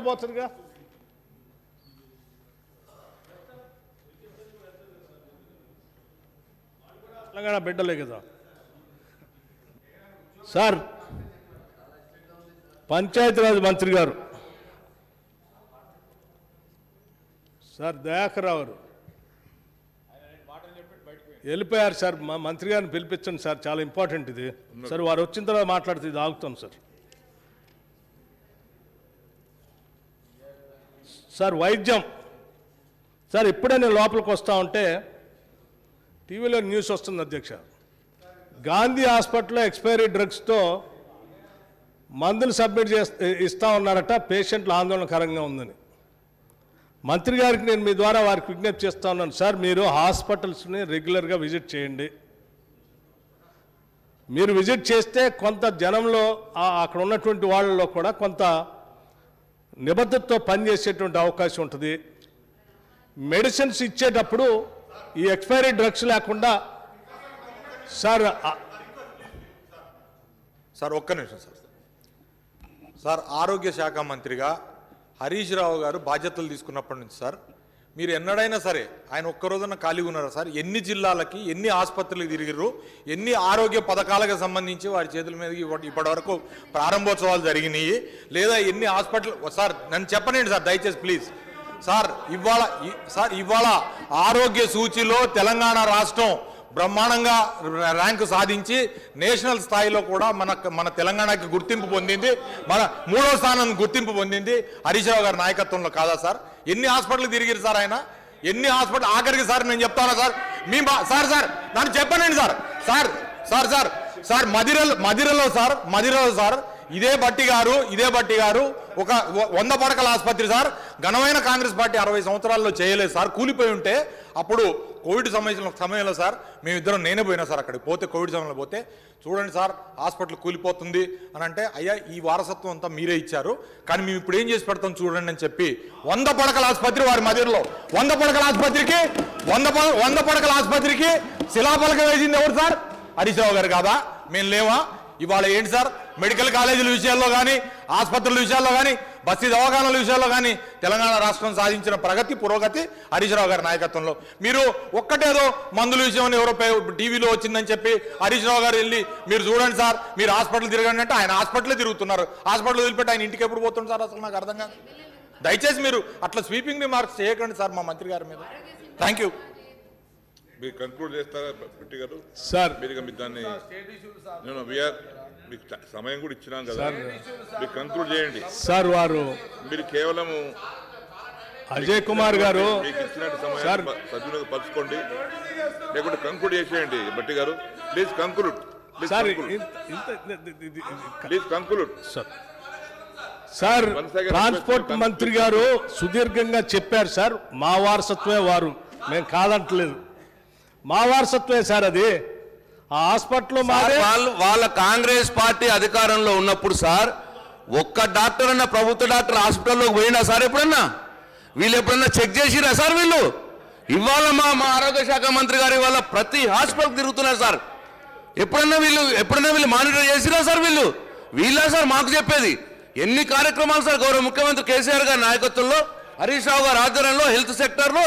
పోతుందిగా తెలంగాణ బిడ్డలే కదా సార్. పంచాయతీరాజ్ మంత్రి గారు సార్ దయాకర్ రావు గారు వెళ్ళిపోయారు సార్. మా మంత్రి గారిని పిలిపించండి సార్, చాలా ఇంపార్టెంట్ ఇది సార్. వారు వచ్చిన తర్వాత మాట్లాడితే ఇది ఆగుతాం సార్. సార్ వైద్యం సార్, ఇప్పుడే నేను లోపలికి వస్తూ ఉంటే టీవీలో న్యూస్ వస్తుంది అధ్యక్ష. గాంధీ హాస్పిటల్లో ఎక్స్పైరీ డ్రగ్స్తో మందులు సబ్మిట్ ఇస్తూ ఉన్నారట. పేషెంట్లు ఆందోళనకరంగా ఉందని మంత్రి గారికి నేను మీ ద్వారా వారికి విజ్ఞప్తి చేస్తూ ఉన్నాను. సార్ మీరు హాస్పిటల్స్ని రెగ్యులర్గా విజిట్ చేయండి. మీరు విజిట్ చేస్తే కొంత జనంలో అక్కడ ఉన్నటువంటి వాళ్ళలో కూడా కొంత నిబద్ధతతో పనిచేసేటువంటి అవకాశం ఉంటుంది. మెడిసిన్స్ ఇచ్చేటప్పుడు ఈ ఎక్స్పైరీ డ్రగ్స్ లేకుండా సార్ ఒక్క నిమిషం సార్. ఆరోగ్య శాఖ మంత్రిగా హరీష్ రావు గారు బాధ్యతలు తీసుకున్నప్పటి నుంచి సార్ మీరు ఎన్నడైనా సరే ఆయన ఒక్కరోజున ఖాళీగా ఉన్నారా సార్? ఎన్ని జిల్లాలకి ఎన్ని ఆసుపత్రులకు తిరిగిర్రు, ఎన్ని ఆరోగ్య పథకాలకు సంబంధించి వారి చేతుల మీద ఇప్పటి వరకు ప్రారంభోత్సవాలు జరిగినాయి, లేదా ఎన్ని హాస్పిటల్ సార్ నన్ను చెప్పనండి సార్ దయచేసి ప్లీజ్ సార్. ఇవాళ ఆరోగ్య సూచీలో తెలంగాణ రాష్ట్రం బ్రహ్మాండంగా ర్యాంకు సాధించి నేషనల్ స్థాయిలో కూడా మన తెలంగాణకి గుర్తింపు పొందింది. మన 3వ స్థానం గుర్తింపు పొందింది హరీష్ రావు గారి నాయకత్వంలో కాదా సార్? ఎన్ని హాస్పిటల్ తిరిగిరు సార్ ఆయన? ఎన్ని హాస్పిటల్? ఆఖరికి సార్ నేను చెప్తానా సార్, సార్ నన్ను చెప్పనండి సార్. మదిరలో సార్ ఇదే బట్టి గారు ఒక 100 పడకల ఆసుపత్రి సార్. ఘనమైన కాంగ్రెస్ పార్టీ 60 సంవత్సరాల్లో చేయలేదు సార్. కూలిపోయి ఉంటే అప్పుడు కోవిడ్ సమయంలో సార్ మేమిద్దరం నేనే పోయినా సార్ అక్కడికి పోతే, కోవిడ్ సమయంలో పోతే చూడండి సార్ హాస్పిటల్ కూలిపోతుంది అని అంటే, అయ్యా ఈ వారసత్వం అంతా మీరే ఇచ్చారు కానీ మేము ఇప్పుడు ఏం చేసి పెడతాం చూడండి అని చెప్పి 100 పడకల ఆసుపత్రి వారి మదిరలో 100 పడకల ఆసుపత్రికి శిలాఫలకం వేసింది ఎవరు సార్? హరీష్ రావు గారు కాదా? మేము లేవా? ఇవాళ ఏంటి సార్ మెడికల్ కాలేజీల విషయాల్లో కానీ, ఆసుపత్రుల విషయాల్లో కానీ, బస్తీ దవాఖానాల విషయాల్లో కానీ తెలంగాణ రాష్ట్రం సాధించిన పురోగతి హరీష్ రావు గారి నాయకత్వంలో. మీరు ఒక్కటేదో మందుల విషయం ఎవరో టీవీలో వచ్చిందని చెప్పి హరీష్ రావు గారు వెళ్ళి మీరు చూడండి సార్, మీరు హాస్పిటల్ తిరగండి అంటే ఆయన హాస్పిటలే తిరుగుతున్నారు. హాస్పిటల్ వదిలిపెట్టి ఆయన ఇంటికి ఎప్పుడు పోతుంది సార్? అసలు నాకు అర్థం కాదు. దయచేసి మీరు అట్లా స్వీపింగ్ రిమార్క్స్ చేయకండి సార్ మా మంత్రి గారి మీద. Thank you. మీరు కంక్లూడ్ చేస్తారా పెట్టి గారు? సార్ మీరు దాన్ని మీకు సమయం కూడా ఇచ్చినాం కదా, మీరు కంక్లూడ్ చేయండి సార్. వారు మీరు కేవలం అజయ్ కుమార్ గారు మీకు ఇచ్చినట్టు సమయం సద్వినియోగం పరచుకోండి, లేకుంటే కంక్లూడ్ చేసేయండి. బట్టి గారు please conclude. Please conclude sir. Transport మంత్రి గారు సుదీర్ఘంగా చెప్పారు సార్. మా వారసత్వమే వారు, మేము కాదంటలేదు, మా వారసత్వమే సార్ అది. ఆ హాస్పిటల్ వాళ్ళ కాంగ్రెస్ పార్టీ అధికారంలో ఉన్నప్పుడు సార్ ఒక్క డాక్టర్ అన్న ప్రభుత్వ డాక్టర్ హాస్పిటల్లోకి పోయినా సార్? ఎప్పుడన్నా వీళ్ళు ఎప్పుడన్నా చెక్ చేసిరా సార్? వీళ్ళు ఇవాళ మా ఆరోగ్య శాఖ మంత్రి గారు ఇవాళ ప్రతి హాస్పిటల్ తిరుగుతున్నారు సార్. ఎప్పుడన్నా వీళ్ళు మానిటర్ చేసిరా సార్? వీళ్ళ సార్ మాకు చెప్పేది. ఎన్ని కార్యక్రమాలు సార్ గౌరవ ముఖ్యమంత్రి కేసీఆర్ గారి నాయకత్వంలో, హరీష్ రావు గారి ఆధ్వర్యంలో హెల్త్ సెక్టర్లో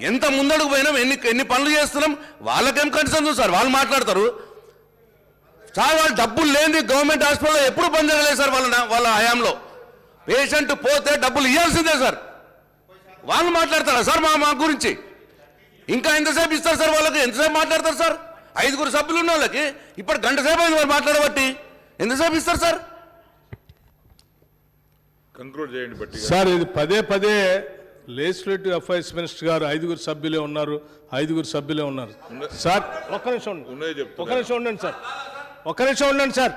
ఎంత ముందడుగు పోయినాం, ఎన్ని పనులు చేస్తున్నాం. వాళ్ళకేం కన్సర్న్ సార్? వాళ్ళు మాట్లాడతారు సార్. వాళ్ళు డబ్బులు లేని గవర్నమెంట్ హాస్పిటల్లో ఎప్పుడు పని జరగలేదు సార్ వాళ్ళ హయాంలో. పేషెంట్ పోతే డబ్బులు ఇవ్వాల్సిందే సార్. వాళ్ళు మాట్లాడతారా సార్ మా గురించి? ఇంకా ఎంతసేపు ఇస్తారు సార్ వాళ్ళకి? ఎంతసేపు మాట్లాడతారు సార్? 5 సభ్యులు ఉన్న వాళ్ళకి ఇప్పుడు గంట సేపు అయింది వాళ్ళు మాట్లాడబట్టి. ఎంతసేపు ఇస్తారు సార్? కంక్లూడ్ చేయండి బట్టి సార్. ఇది పదే లెజిస్లేటివ్ అఫైర్స్ మినిస్టర్ గారు 5 సభ్యులే ఉన్నారు సార్. ఒక్క నిమిషం ఉండండి సార్.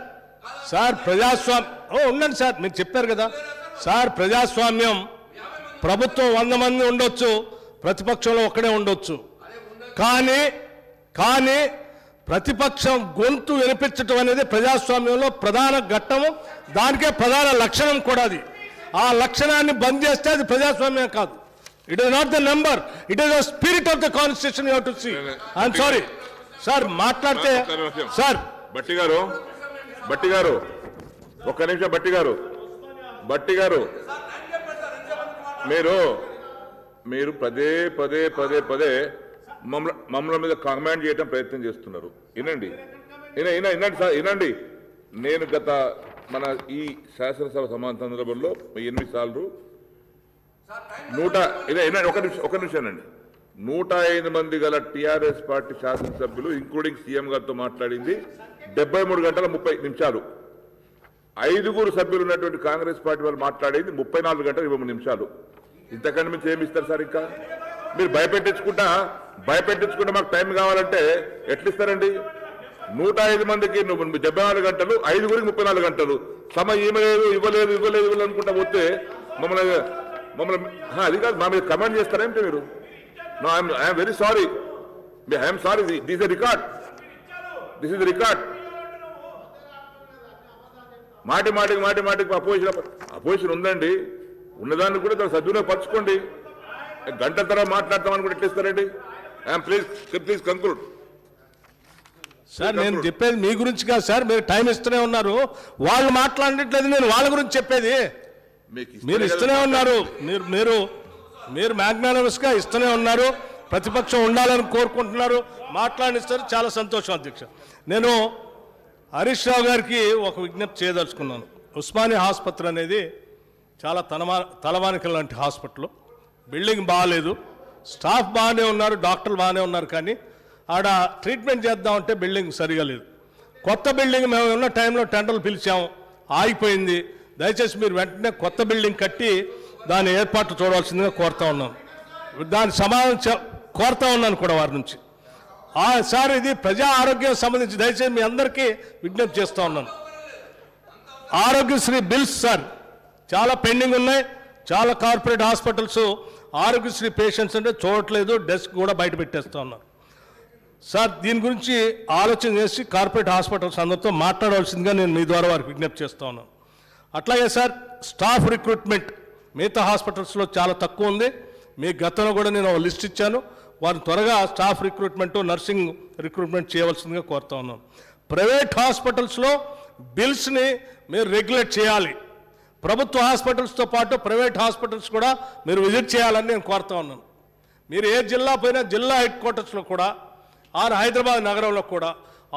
సార్ ప్రజాస్వామ్యం ఉండండి సార్. మీరు చెప్పారు కదా సార్, ప్రజాస్వామ్యం ప్రభుత్వం 100 మంది ఉండొచ్చు, ప్రతిపక్షంలో ఒక్కడే ఉండొచ్చు. కానీ ప్రతిపక్షం గొంతు వినిపించడం అనేది ప్రజాస్వామ్యంలో ప్రధాన ఘట్టము, దానికే ప్రధాన లక్షణం కూడా. అది ఆ లక్షణాన్ని బంద్ చేస్తే అది ప్రజాస్వామ్యం కాదు. It is not the number, it is the spirit of the constitution you have to see. I'm sorry sir మాట్లాడితే సార్. బట్టి గారు ఒక్క నిమిషం. బట్టి గారు మీరు పదే పదే పదే పదే మమ్మల్ని మీద కామెంట్ చేయడం ప్రయత్నం చేస్తున్నారు. వినండి వినండి సార్ వినండి. నేను గత మన ఈ శాసనసభ సమావేశ సందర్భంలో 8 సార్లు ఒక నిమిషం అండి 105 మంది గల టీఆర్ఎస్ పార్టీ శాసనసభ్యులు ఇంక్లూడింగ్ సీఎం గారితో మాట్లాడింది 73 గంటల 30 నిమిషాలు. 5 సభ్యులు ఉన్నటువంటి కాంగ్రెస్ పార్టీ వాళ్ళు మాట్లాడేది 34 గంటల 20 నిమిషాలు. ఇంతకంటే మించి ఏమి ఇస్తారు సార్? ఇంకా మీరు భయపెట్టించుకుంటా మాకు టైం కావాలంటే ఎట్లిస్తారండి? 105 మందికి 74 గంటలు, 5 34 గంటలు సమయం ఇవ్వలేదు అనుకుంటా పోతే మమ్మల్ని అది కాదు మా మీద కమెంట్ చేస్తారేంటి మీరు? No I'm very sorry. I'm sorry. This is record. మాటికి అపోజిషన్ ఉందండి. ఉన్నదాన్ని కూడా దాన్ని సద్వినియోగపరచుకోండి. గంట తర్వాత మాట్లాడతామని కూడా ఎట్లిస్తారండి? Please conclude. సార్ నేను చెప్పేది మీ గురించి కాదు సార్. మీరు టైం ఇస్తూనే ఉన్నారు. వాళ్ళు మాట్లాడట్లేదు. నేను వాళ్ళ గురించి చెప్పేది. మీరు ఇస్తూనే ఉన్నారు. మీరు మ్యాగ్నానమస్ గా ఇస్తూనే ఉన్నారు. ప్రతిపక్షం ఉండాలని కోరుకుంటున్నారు. మాట్లాడిస్తారు. చాలా సంతోషం అధ్యక్ష. నేను హరీష్ రావు గారికి ఒక విజ్ఞప్తి చేయదలుచుకున్నాను. ఉస్మానియా ఆసుపత్రి అనేది చాలా తలవానిక లాంటి హాస్పిటల్. బిల్డింగ్ బాగాలేదు. స్టాఫ్ బాగానే ఉన్నారు. డాక్టర్లు బాగానే ఉన్నారు. కానీ ఆడ ట్రీట్మెంట్ చేద్దామంటే బిల్డింగ్ సరిగా లేదు. కొత్త బిల్డింగ్ మేము ఉన్న టైంలో టెండర్లు పిలిచాము, ఆగిపోయింది. దయచేసి మీరు వెంటనే కొత్త బిల్డింగ్ కట్టి దాని ఏర్పాట్లు చూడవలసిందిగా కోరుతా ఉన్నాను. దాని సమాధానం కోరుతా ఉన్నాను కూడా వారి నుంచి. సార్ ఇది ప్రజా ఆరోగ్యం సంబంధించి దయచేసి మీ అందరికీ విజ్ఞప్తి చేస్తూ ఉన్నాను. ఆరోగ్యశ్రీ బిల్స్ సార్ చాలా పెండింగ్ ఉన్నాయి. చాలా కార్పొరేట్ హాస్పిటల్స్ ఆరోగ్యశ్రీ పేషెంట్స్ అంటే చూడట్లేదు. డెస్క్ కూడా బయట పెట్టేస్తూ ఉన్నారు. సార్ దీని గురించి ఆలోచన చేసి కార్పొరేట్ హాస్పిటల్స్ అందరితో మాట్లాడవలసిందిగా నేను మీ ద్వారా వారికి విజ్ఞప్తి చేస్తూ ఉన్నాను. అట్లాగే సార్ స్టాఫ్ రిక్రూట్మెంట్ మిగతా హాస్పిటల్స్లో చాలా తక్కువ ఉంది. మీ గతంలో కూడా నేను ఒక లిస్ట్ ఇచ్చాను. వారిని త్వరగా స్టాఫ్ రిక్రూట్మెంట్, నర్సింగ్ రిక్రూట్మెంట్ చేయవలసిందిగా కోరుతా ఉన్నాను. ప్రైవేట్ హాస్పిటల్స్లో బిల్స్ని మీరు రెగ్యులేట్ చేయాలి. ప్రభుత్వ హాస్పిటల్స్తో పాటు ప్రైవేట్ హాస్పిటల్స్ కూడా మీరు విజిట్ చేయాలని నేను కోరుతా ఉన్నాను. మీరు ఏ జిల్లా పోయినా జిల్లా హెడ్ క్వార్టర్స్లో కూడా హైదరాబాద్ నగరంలో కూడా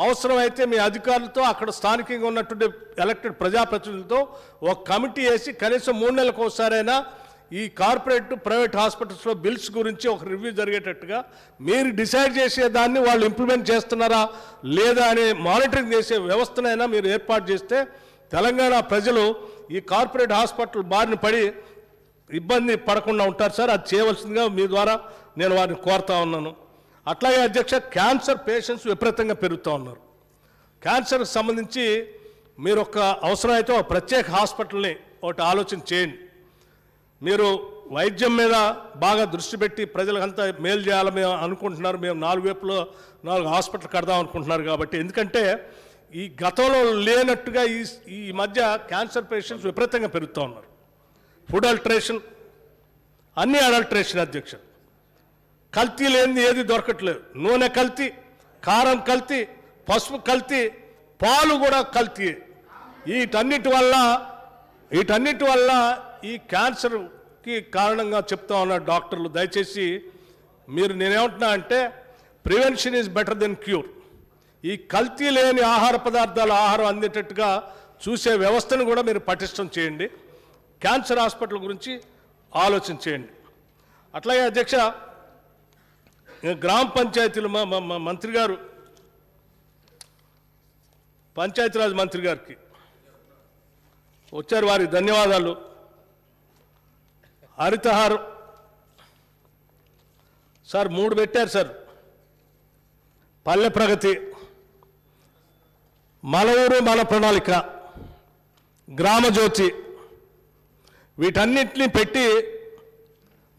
అవసరమైతే మీ అధికారులతో అక్కడ స్థానికంగా ఉన్నటువంటి ఎలక్టెడ్ ప్రజాప్రతినిధులతో ఒక కమిటీ వేసి కనీసం 3 నెలలకు ఒకసారైనా ఈ కార్పొరేట్ ప్రైవేట్ హాస్పిటల్స్లో బిల్స్ గురించి ఒక రివ్యూ జరిగేటట్టుగా మీరు డిసైడ్ చేసేదాన్ని వాళ్ళు ఇంప్లిమెంట్ చేస్తున్నారా లేదా అనే మానిటరింగ్ చేసే వ్యవస్థనైనా మీరు ఏర్పాటు చేస్తే తెలంగాణ ప్రజలు ఈ కార్పొరేట్ హాస్పిటల్ బారిన పడి ఇబ్బంది పడకుండా ఉంటారు సార్. అది చేయవలసిందిగా మీ ద్వారా నేను వారిని కోరుతా ఉన్నాను. అట్లాగే అధ్యక్ష క్యాన్సర్ పేషెంట్స్ విపరీతంగా పెరుగుతూ ఉన్నారు. క్యాన్సర్కి సంబంధించి మీరు ఒక అవసరమైతే ఒక ప్రత్యేక హాస్పిటల్ని ఒకటి ఆలోచన చేయండి. మీరు వైద్యం మీద బాగా దృష్టి పెట్టి ప్రజలకంతా మేలు చేయాలని మేము అనుకుంటున్నారు. మేము 4 వైపులో 4 హాస్పిటల్ కడదాం అనుకుంటున్నారు. కాబట్టి ఎందుకంటే ఈ గతంలో లేనట్టుగా ఈ మధ్య క్యాన్సర్ పేషెంట్స్ విపరీతంగా పెరుగుతూ ఉన్నారు. ఫుడ్ అల్టరేషన్, అన్ని అడల్టరేషన్ అధ్యక్ష. కల్తీ లేనిది ఏది దొరకట్లేదు. నూనె కల్తీ, కారం కల్తీ, పసుపు కల్తీ, పాలు కూడా కల్తీ. వీటన్నిటి వల్ల ఈ క్యాన్సర్కి కారణంగా చెప్తా ఉన్నారు డాక్టర్లు. దయచేసి నేనేమంటున్నా అంటే prevention is better than cure. ఈ కల్తీ లేని ఆహార పదార్థాలు ఆహారం అందేటట్టుగా చూసే వ్యవస్థను కూడా మీరు పటిష్టం చేయండి. క్యాన్సర్ హాస్పిటల్ గురించి ఆలోచన చేయండి. అట్లాగే అధ్యక్ష గ్రామ పంచాయతీలు మంత్రి గారు, పంచాయతీరాజ్ మంత్రి గారికి వచ్చారు, వారికి ధన్యవాదాలు. హరితహారం సార్ 3 పెట్టారు సార్. పల్లె ప్రగతి, మన ఊరు మన ప్రణాళిక, గ్రామజ్యోతి, వీటన్నిటిని పెట్టి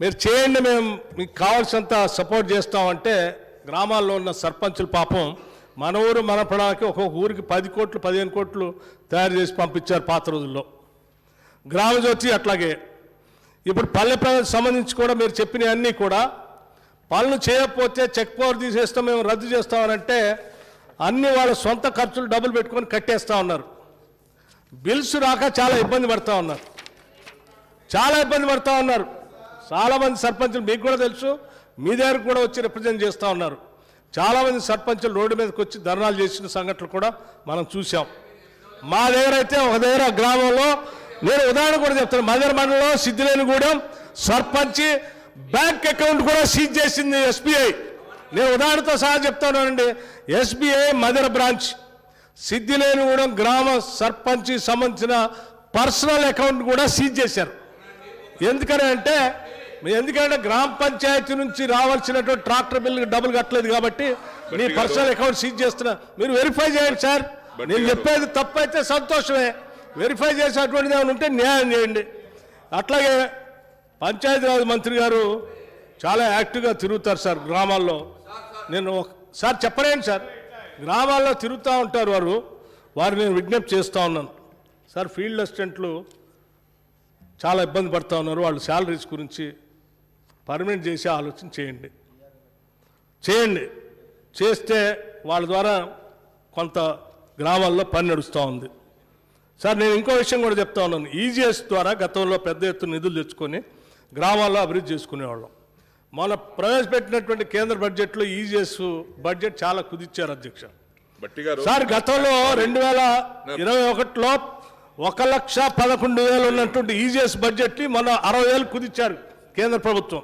మీరు చేయండి, మేము మీకు కావాల్సినంత సపోర్ట్ చేస్తామంటే గ్రామాల్లో ఉన్న సర్పంచులు పాపం మన ఊరు మన ప్రణాళిక ఒక్కొక్క ఊరికి 10 కోట్లు 15 కోట్లు తయారు చేసి పంపించారు పాత రోజుల్లో. గ్రామజ్యోతి అట్లాగే. ఇప్పుడు పల్లె ప్రగతికి సంబంధించి కూడా మీరు చెప్పినవన్నీ కూడా పనులు చేయకపోతే చెక్ పవర్ తీసేస్తాం, మేము రద్దు చేస్తామనంటే అన్ని వాళ్ళ సొంత ఖర్చులు డబ్బులు పెట్టుకొని కట్టేస్తూ ఉన్నారు. బిల్స్ రాక చాలా ఇబ్బంది పడుతూ ఉన్నారు. చాలామంది సర్పంచులు మీకు కూడా తెలుసు, మీ దగ్గర కూడా వచ్చి రిప్రజెంట్ చేస్తూ ఉన్నారు. చాలామంది సర్పంచులు రోడ్డు మీదకి వచ్చి ధర్నాలు చేసిన సంఘటనలు కూడా మనం చూసాం. మా దగ్గర అయితే ఒక దగ్గర గ్రామంలో, నేను ఉదాహరణ కూడా చెప్తాను, మదర్ మండలంలో సిద్ధిలేనిగూడెం సర్పంచ్ బ్యాంక్ అకౌంట్ కూడా సీజ్ చేసింది ఎస్బీఐ. నేను ఉదాహరణతో సహా చెప్తానండి. ఎస్బీఐ మదర్ బ్రాంచ్ సిద్ధిలేనిగూడెం గ్రామ సర్పంచ్ సంబంధించిన పర్సనల్ అకౌంట్ కూడా సీజ్ చేశారు. ఎందుకంటే గ్రామ పంచాయతీ నుంచి రావాల్సినటువంటి ట్రాక్టర్ బిల్లు డబ్బులు కట్టలేదు కాబట్టి మీ పర్సనల్ అకౌంట్ సీజ్ చేస్తున్నా. మీరు వెరిఫై చేయండి సార్. నేను చెప్పేది తప్పు అయితే సంతోషమే, వెరిఫై చేసేటువంటిది ఏమైనా ఉంటే న్యాయం చేయండి. అట్లాగే పంచాయతీరాజ్ మంత్రి గారు చాలా యాక్టివ్గా తిరుగుతారు సార్ గ్రామాల్లో. నేను సార్ చెప్పలేను సార్, గ్రామాల్లో తిరుగుతూ ఉంటారు వారు నేను విజ్ఞప్తి చేస్తూ ఉన్నాను సార్. ఫీల్డ్ అసిస్టెంట్లు చాలా ఇబ్బంది పడుతూ ఉన్నారు. వాళ్ళ శాలరీస్ గురించి పర్మనెంట్ చేసే ఆలోచన చేయండి. చేస్తే వాళ్ళ ద్వారా కొంత గ్రామాల్లో పని నడుస్తూ ఉంది సార్. నేను ఇంకో విషయం కూడా చెప్తా ఉన్నాను. ఈజీఎస్ ద్వారా గతంలో పెద్ద ఎత్తున నిధులు తెచ్చుకొని గ్రామాల్లో అభివృద్ధి చేసుకునేవాళ్ళం. మన ప్రవేశపెట్టినటువంటి కేంద్ర బడ్జెట్లో ఈజీఎస్ బడ్జెట్ చాలా కుదిచ్చారు అధ్యక్ష. సార్ గతంలో 2021లో 1,11,000 ఉన్నటువంటి ఈజీఎస్ బడ్జెట్ ని మన 60,000 కుదిచ్చారు కేంద్ర ప్రభుత్వం.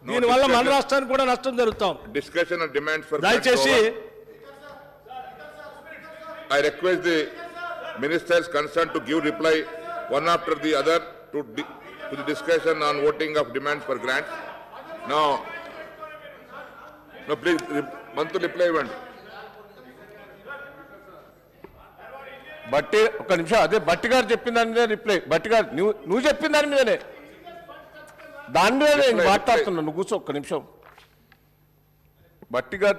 దీనివల్ల మన రాష్ట్రానికి కూడా నష్టం జరుగుతాం. డిస్కషన్ అండ్ డిమాండ్స్ ఫర్ దయచేసి I request the ministers concerned to give reply one after the other to the discussion on voting of demands for grants. Now, please, మంత్రి రిప్లై ఇవ్వండి. బట్టి ఒక నిమిషం, అదే బట్టి గారు చెప్పిన దాని మీద రిప్లై. బట్టి గారు నువ్వు చెప్పిన దాని మీదనే మాట్లాడుతున్నా. నువ్వు కూర్చో ఒక్క నిమిషం. బట్టి గారు